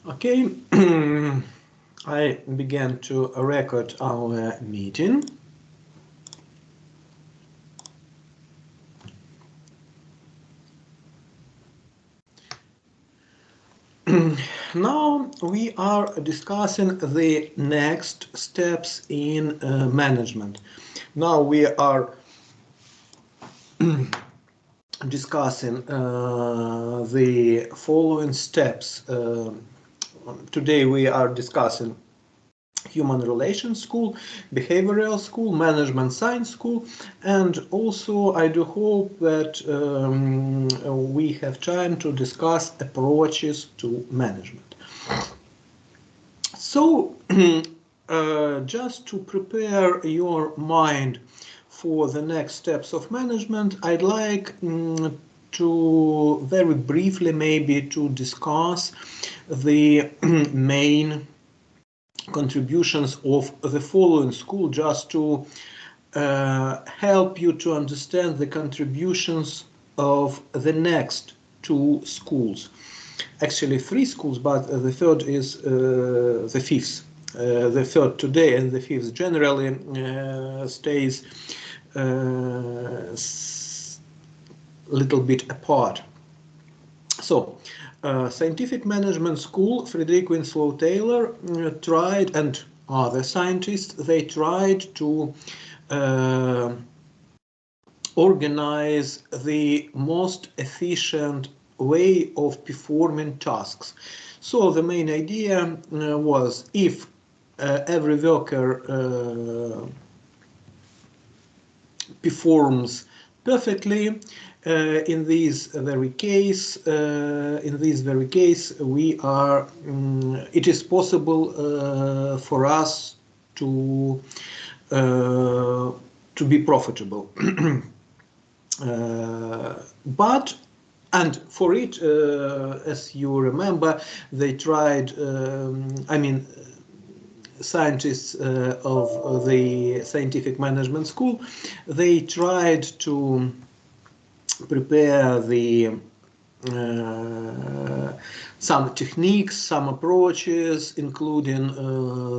Okay, I began to record our meeting. Now we are discussing the next steps in management. Now we are discussing the following steps. Today we are discussing Human Relations School, Behavioral School, Management Science School, and also I do hope that we have time to discuss approaches to management. So, just to prepare your mind for the next steps of management, I'd like to very briefly maybe to discuss the main contributions of the following school, just to help you to understand the contributions of the next two schools. Actually 3 schools, but the third is the fifth. The third today and the fifth generally stays a little bit apart. So, Scientific Management School, Frederick Winslow Taylor tried, and other scientists, they tried to organize the most efficient way of performing tasks. So the main idea was if every worker performs perfectly, in this very case, we are. It is possible for us to be profitable. But and for it, as you remember, they tried. Scientists of the Scientific Management School, they tried to prepare the some techniques, some approaches, including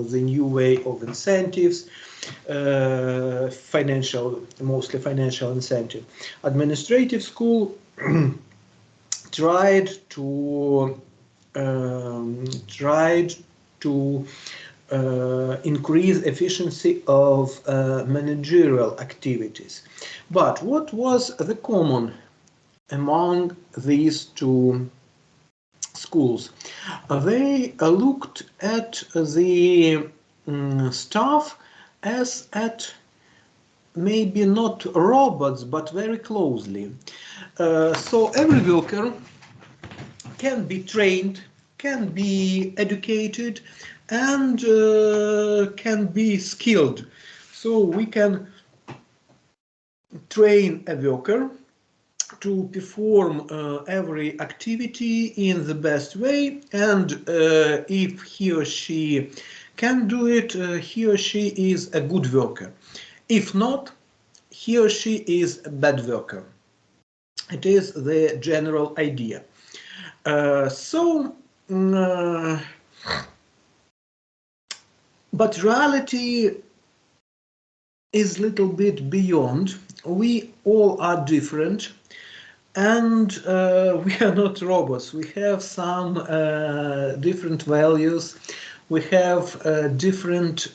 the new way of incentives, mostly financial incentive. Administrative school tried to increase efficiency of managerial activities. But what was the common among these two schools? They looked at the staff as at maybe not robots, but very closely. So every worker can be trained, can be educated, and can be skilled. So we can train a worker to perform every activity in the best way, and if he or she can do it, he or she is a good worker. If not, he or she is a bad worker. It is the general idea. But reality is a little bit beyond. We all are different, and we are not robots. We have some different values. We have different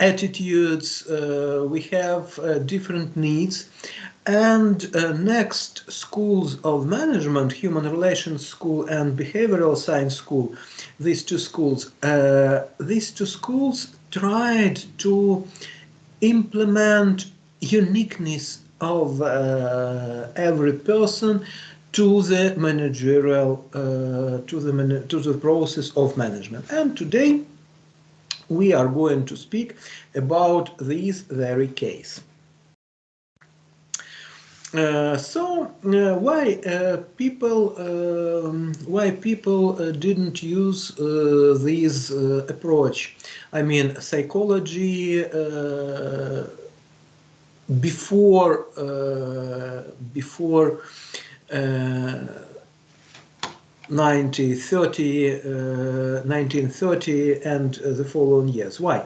attitudes. We have different needs. And next schools of management, Human Relations School and Behavioral Science School, these two schools tried to implement uniqueness of every person to the managerial, to the process of management. And today we are going to speak about this very case. Why people didn't use this approach? I mean, psychology before 1930 and the following years. Why?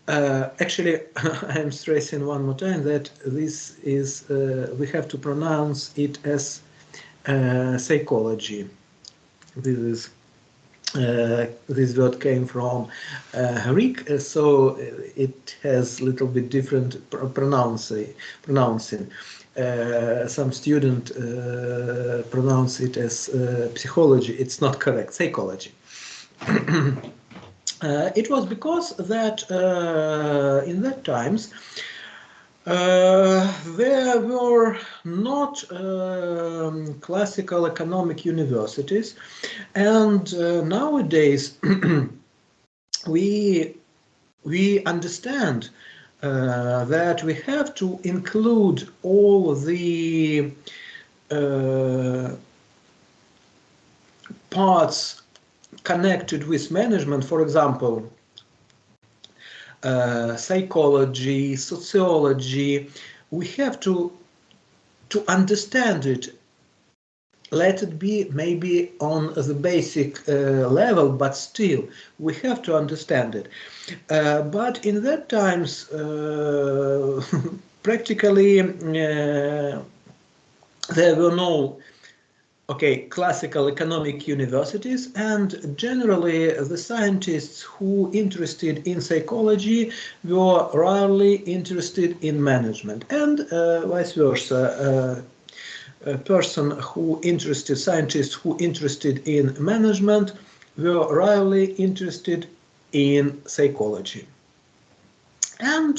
Actually, I'm stressing one more time that this is, we have to pronounce it as psychology. This word came from Greek, so it has a little bit different pronouncing. Some student pronounce it as psychology. It's not correct. Psychology. It was because that in that times there were not classical economic universities, and nowadays we understand that we have to include all the parts connected with management, for example, psychology, sociology. We have to understand it. Let it be maybe on the basic level, but still we have to understand it. But in that times, practically there were no classical economic universities, and generally the scientists who interested in psychology were rarely interested in management, and vice versa. Scientists who interested in management were rarely interested in psychology. And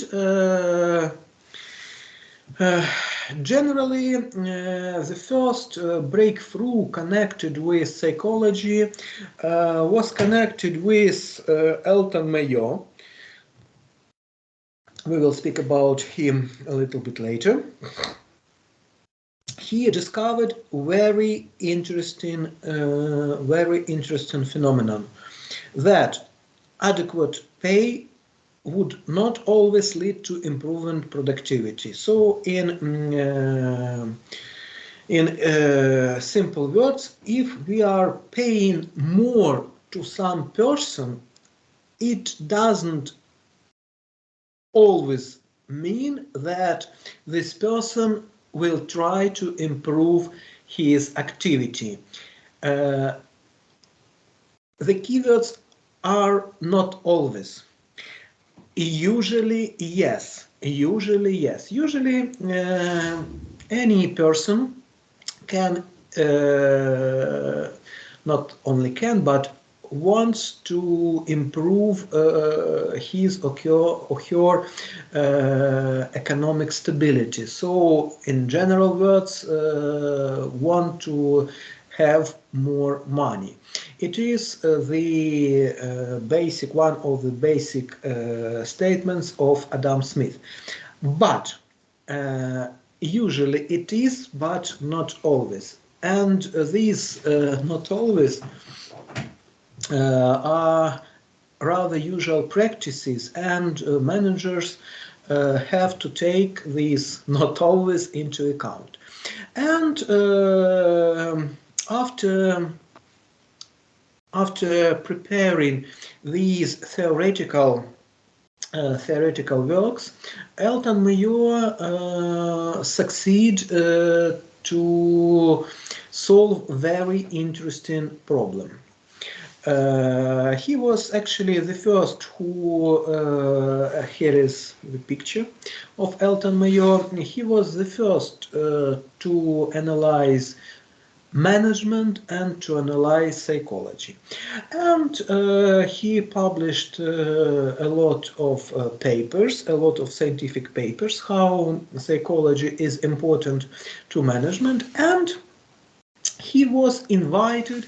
generally, the first breakthrough connected with psychology was connected with Elton Mayo. We will speak about him a little bit later. He discovered very interesting phenomenon, that adequate pay would not always lead to improvement productivity. So in simple words, if we are paying more to some person, it doesn't always mean that this person will try to improve his activity. The keywords are not always. Usually, yes. Usually, any person can, not only can, but wants to improve his or her economic stability. So, in general words, want to have more money. It is the basic, one of the basic statements of Adam Smith. But usually it is, but not always. And these not always are rather usual practices, and managers have to take these not always into account. And after preparing these theoretical works, Elton Mayo succeed to solve very interesting problem. He was actually the first who, here is the picture of Elton Mayo. He was the first to analyze management and to analyze psychology. And he published a lot of papers, a lot of scientific papers, how psychology is important to management, and he was invited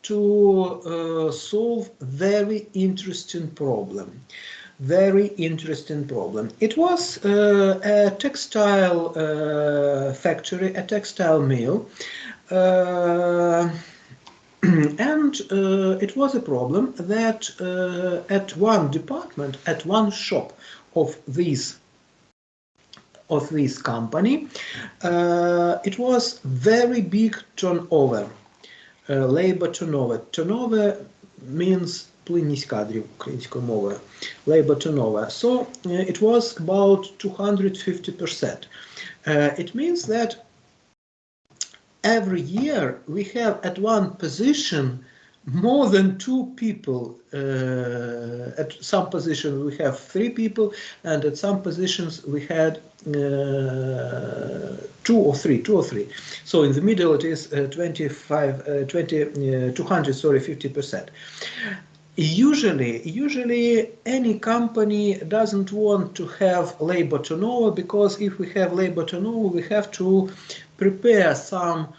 to solve very interesting problem. It was a textile factory, a textile mill, and it was a problem that at one department, at one shop of this company, it was very big turnover. labor turnover. Turnover means plinić kadri, ukrainskoj mova. Labor turnover. So it was about 250%. It means that every year we have at one position more than two people. At some positions we have three people, and at some positions we had two or three. So in the middle it is 50%. Usually any company doesn't want to have labor turnover, because if we have labor turnover, we have to prepare some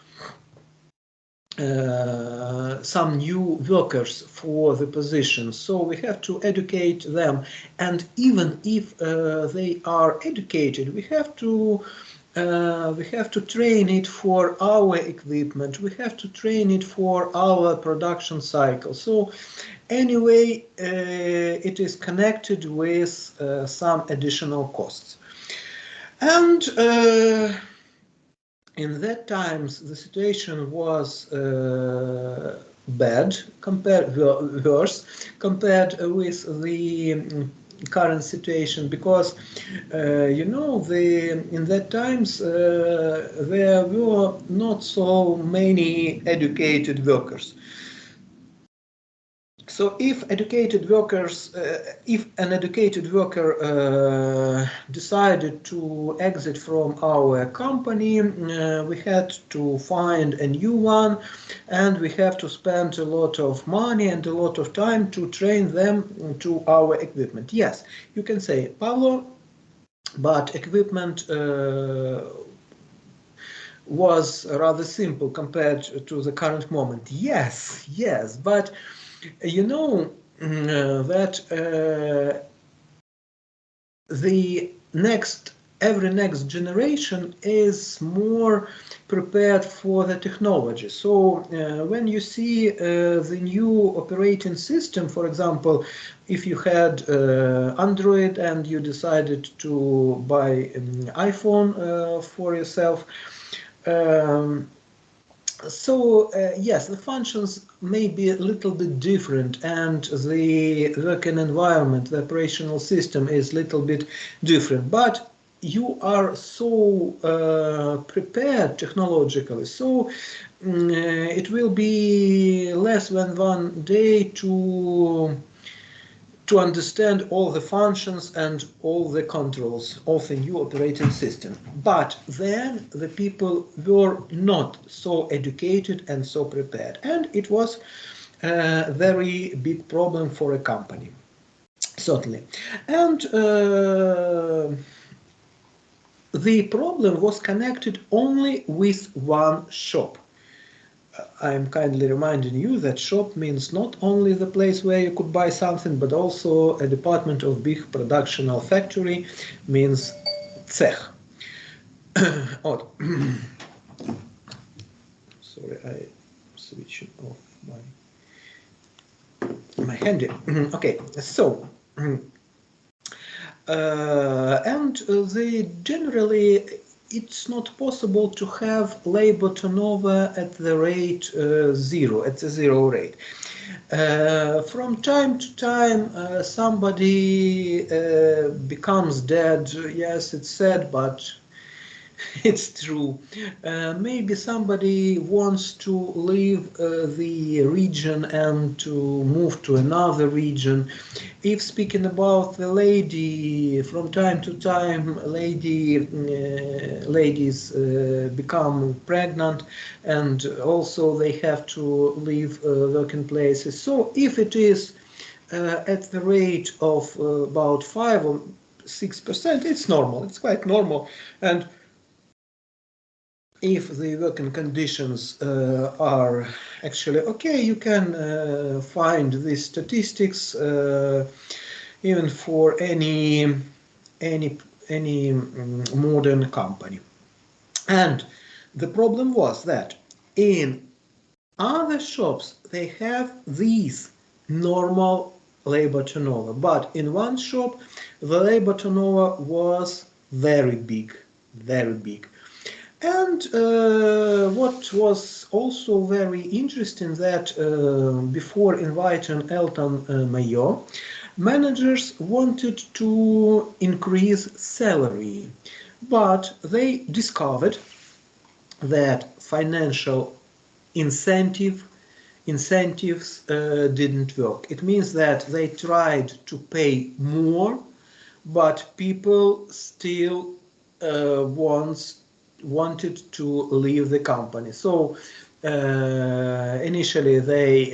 new workers for the position. So we have to educate them, and even if they are educated, we have to train it for our equipment. We have to train it for our production cycle. So anyway, it is connected with some additional costs. And in that times, the situation was worse compared with the current situation, because in that times there were not so many educated workers. So if an educated worker decided to exit from our company, we had to find a new one, and we have to spend a lot of money and a lot of time to train them to our equipment. Yes, you can say, Pavlo, but equipment was rather simple compared to the current moment. Yes, but you know that every next generation is more prepared for the technology. So when you see the new operating system, for example, if you had Android and you decided to buy an iPhone for yourself, yes, the functions may be a little bit different, and the working environment, the operational system is a little bit different, but you are so prepared technologically, so it will be less than one day to understand all the functions and all the controls of the new operating system. But then the people were not so educated and so prepared, and it was a very big problem for a company, certainly. And the problem was connected only with one shop. I'm kindly reminding you that shop means not only the place where you could buy something, but also a department of big productional factory, means cech. Sorry, I switching off my handy. Okay, so generally it's not possible to have labor turnover at the rate zero, at the zero rate. From time to time, somebody becomes dead. Yes, it's sad, but it's true. Maybe somebody wants to leave the region and to move to another region. If speaking about the lady, from time to time, ladies become pregnant, and also they have to leave working places. So if it is at the rate of about 5 or 6%, it's normal. It's quite normal. And if the working conditions are actually okay, you can find these statistics even for any modern company. And the problem was that in other shops they have these normal labor turnover, but in one shop the labor turnover was very big, very big. And what was also very interesting that before inviting Elton Mayo, managers wanted to increase salary, but they discovered that financial incentive incentives didn't work. It means that they tried to pay more, but people still wanted to leave the company. So initially they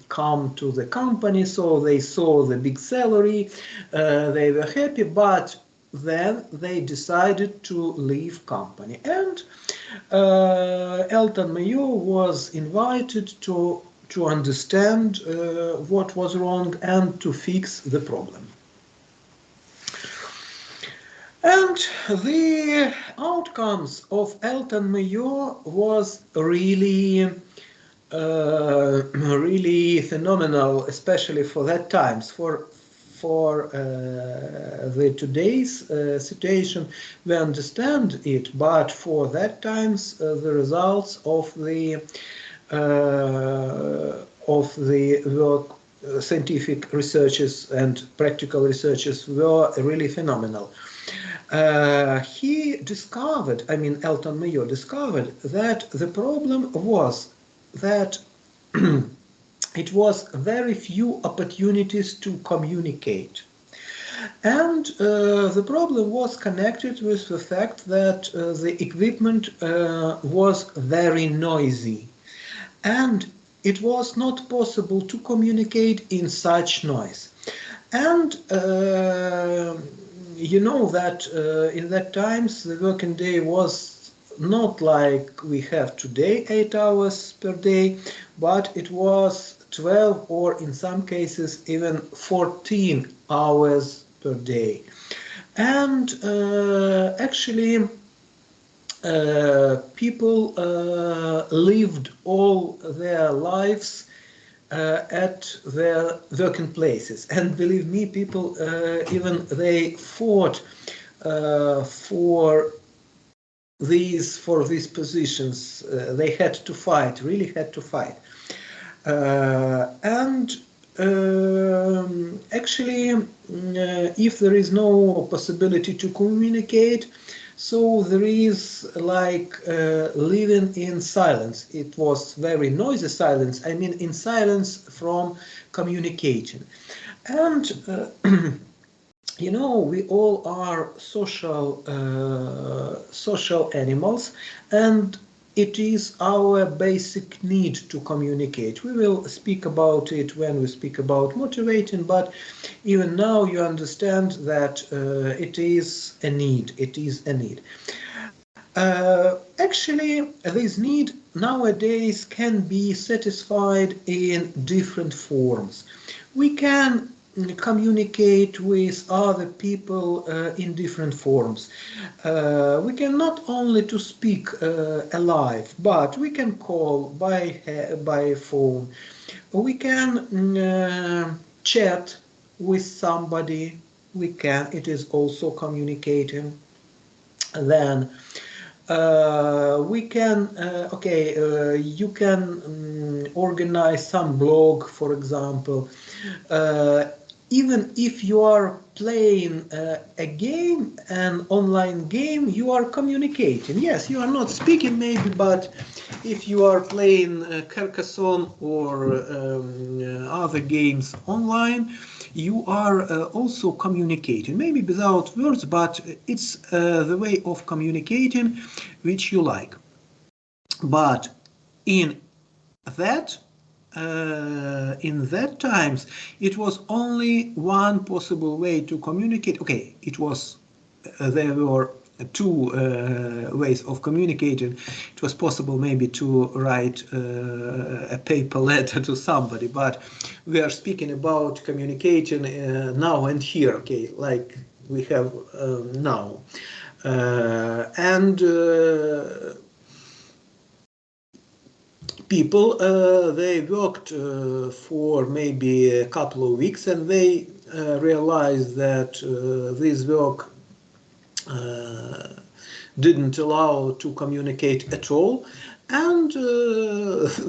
come to the company, so they saw the big salary, they were happy, but then they decided to leave company. And Elton Mayo was invited to understand what was wrong and to fix the problem. And the outcomes of Elton Mayo was really really phenomenal, especially for that times. For the today's situation, we understand it, but for that times, the results of the work, scientific researches and practical researches were really phenomenal. He discovered, I mean, Elton Mayo discovered that the problem was that it was very few opportunities to communicate. And the problem was connected with the fact that the equipment was very noisy. And it was not possible to communicate in such noise. And you know that in that times the working day was not like we have today, 8 hours per day, but it was 12 or in some cases even 14 hours per day. And actually people lived all their lives at their working places. And believe me, people even they fought for these positions. They had to fight, really had to fight. And actually, if there is no possibility to communicate, so there is like living in silence. It was very noisy silence. I mean, in silence from communicating. And you know, we all are social animals, and it is our basic need to communicate. We will speak about it when we speak about motivating, but even now you understand that it is a need. It is a need. Actually, this need nowadays can be satisfied in different forms. We can communicate with other people in different forms. We can not only to speak alive, but we can call by phone. We can chat with somebody. We can. It is also communicating. Then we can you can organize some blog, for example. uh, Even if you are playing a game, an online game, you are communicating. Yes, you are not speaking maybe, but if you are playing Carcassonne or other games online, you are also communicating, maybe without words, but it's the way of communicating which you like. But in that in that times, it was only one possible way to communicate. Okay, it was there were two ways of communicating. It was possible maybe to write a paper letter to somebody, but we are speaking about communicating now and here. Okay, like we have now, and people they worked for maybe a couple of weeks, and they realized that this work didn't allow to communicate at all, and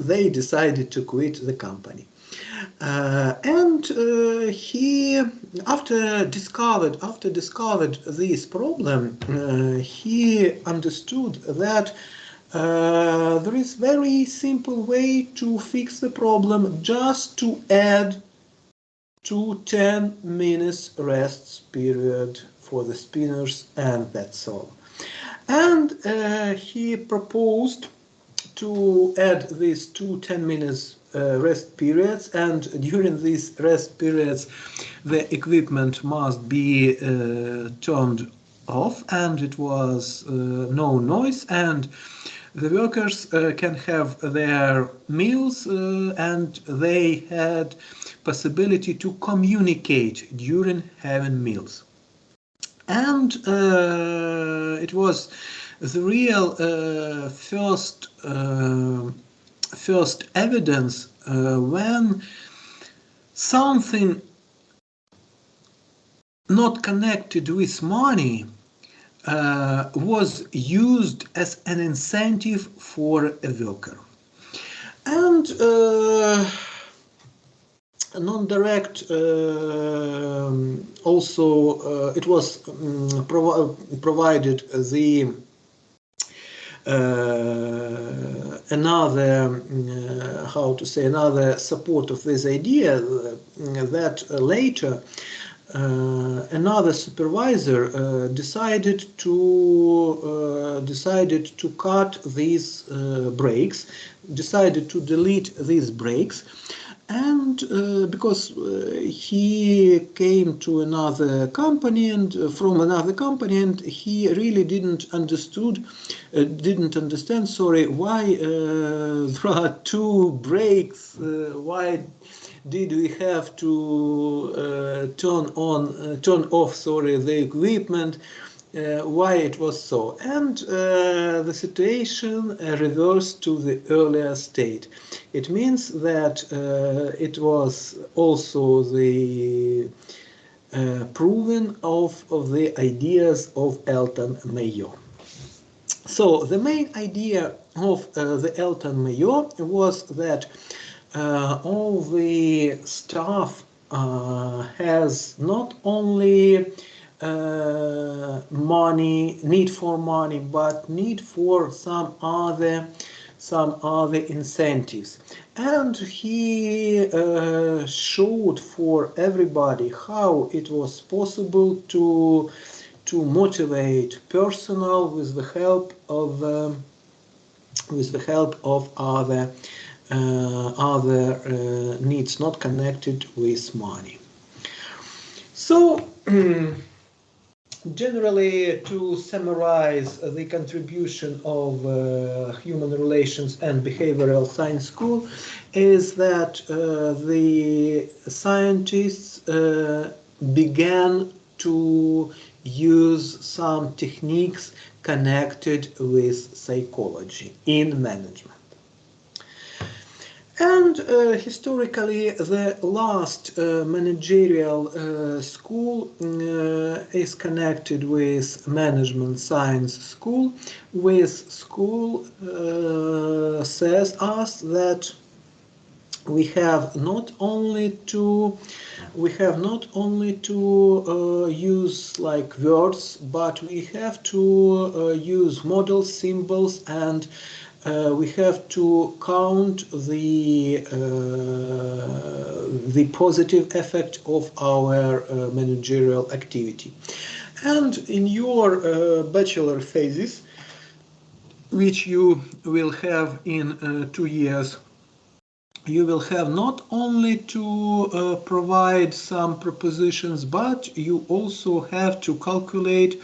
they decided to quit the company. And he, after discovered this problem, he understood that there is very simple way to fix the problem, just to add 10 minutes rest period for the spinners, and that's all. And he proposed to add these 10 minutes rest periods, and during these rest periods the equipment must be turned off, and it was no noise, and the workers can have their meals, and they had possibility to communicate during having meals. And it was the real first evidence when something not connected with money was used as an incentive for a worker. And non-direct also it was provided the another support of this idea, that later another supervisor decided to cut these breaks, decided to delete these breaks, and because he came to another company, and from another company, and he really didn't understand why there are 2 breaks, why did we have to turn off the equipment, why it was so. And the situation reversed to the earlier state. It means that it was also the proven of the ideas of Elton Mayo. So the main idea of the Elton Mayo was that all the staff has not only need for money, but need for some other incentives. And he showed for everybody how it was possible to motivate personnel with the help of other needs not connected with money. So generally, to summarize the contribution of human relations and behavioral science school is that the scientists began to use some techniques connected with psychology in management. And historically, the last managerial school is connected with management science school. With school says us that we have not only to use like words, but we have to use model symbols, and we have to count the positive effect of our managerial activity. And in your bachelor thesis, which you will have in 2 years, you will have not only to provide some propositions, but you also have to calculate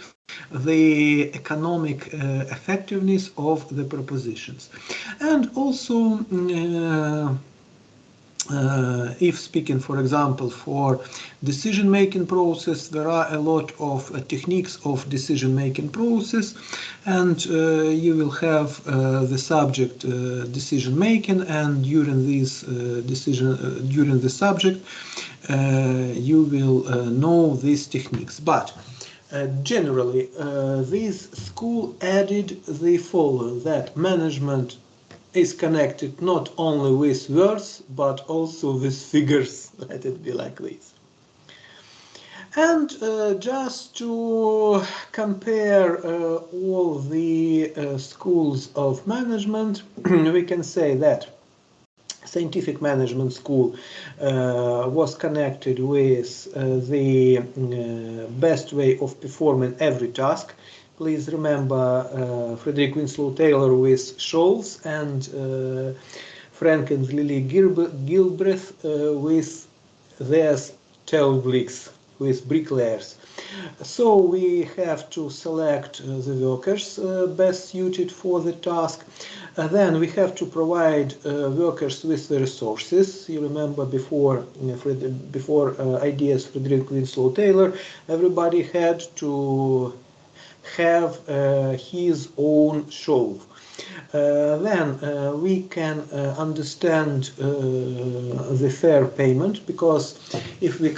the economic effectiveness of the propositions. And also, if speaking, for example, for decision-making process, there are a lot of techniques of decision-making process, and you will have the subject decision-making, and during this during the subject, you will know these techniques. But Generally, this school added the following, that management is connected not only with words but also with figures. Let it be like this. And just to compare all the schools of management, we can say that scientific management school was connected with the best way of performing every task. Please remember Frederick Winslow Taylor with Scholes and Frank and Lily Gilbreth with their Stellbricks, with bricklayers. So we have to select the workers best suited for the task. Then we have to provide workers with the resources. You remember before ideas Frederick Winslow Taylor, everybody had to have his own show. Then we can understand the fair payment, because if we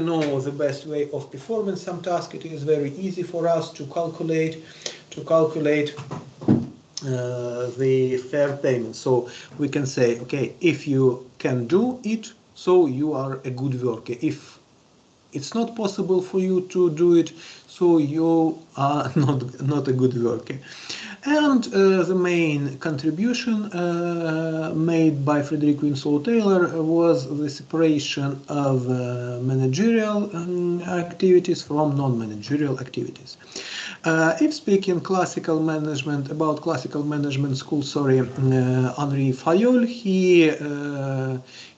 know the best way of performing some task, it is very easy for us to calculate the fair payment. So we can say, okay, if you can do it, so you are a good worker. If it's not possible for you to do it, so you are not a good worker. And the main contribution made by Frederick Winslow Taylor was the separation of managerial activities from non-managerial activities. If speaking about classical management school, Henri Fayol, he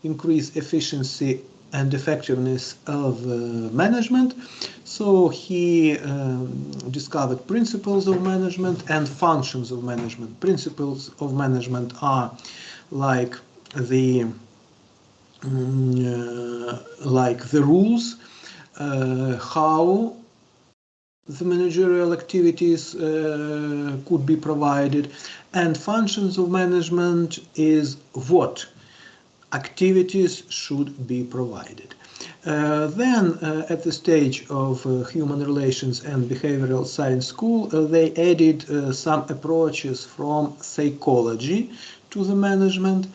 increased efficiency and effectiveness of management. So he discovered principles of management and functions of management. Principles of management are like the rules, how the managerial activities could be provided, and functions of management is what activities should be provided. Then, at the stage of human relations and behavioral science school, they added some approaches from psychology to the management,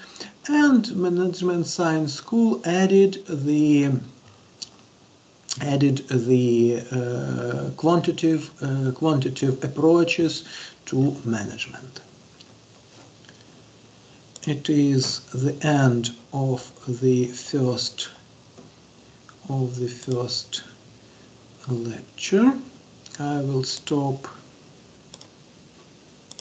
and management science school added the quantitative approaches to management. It is the end of the first lecture. I will stop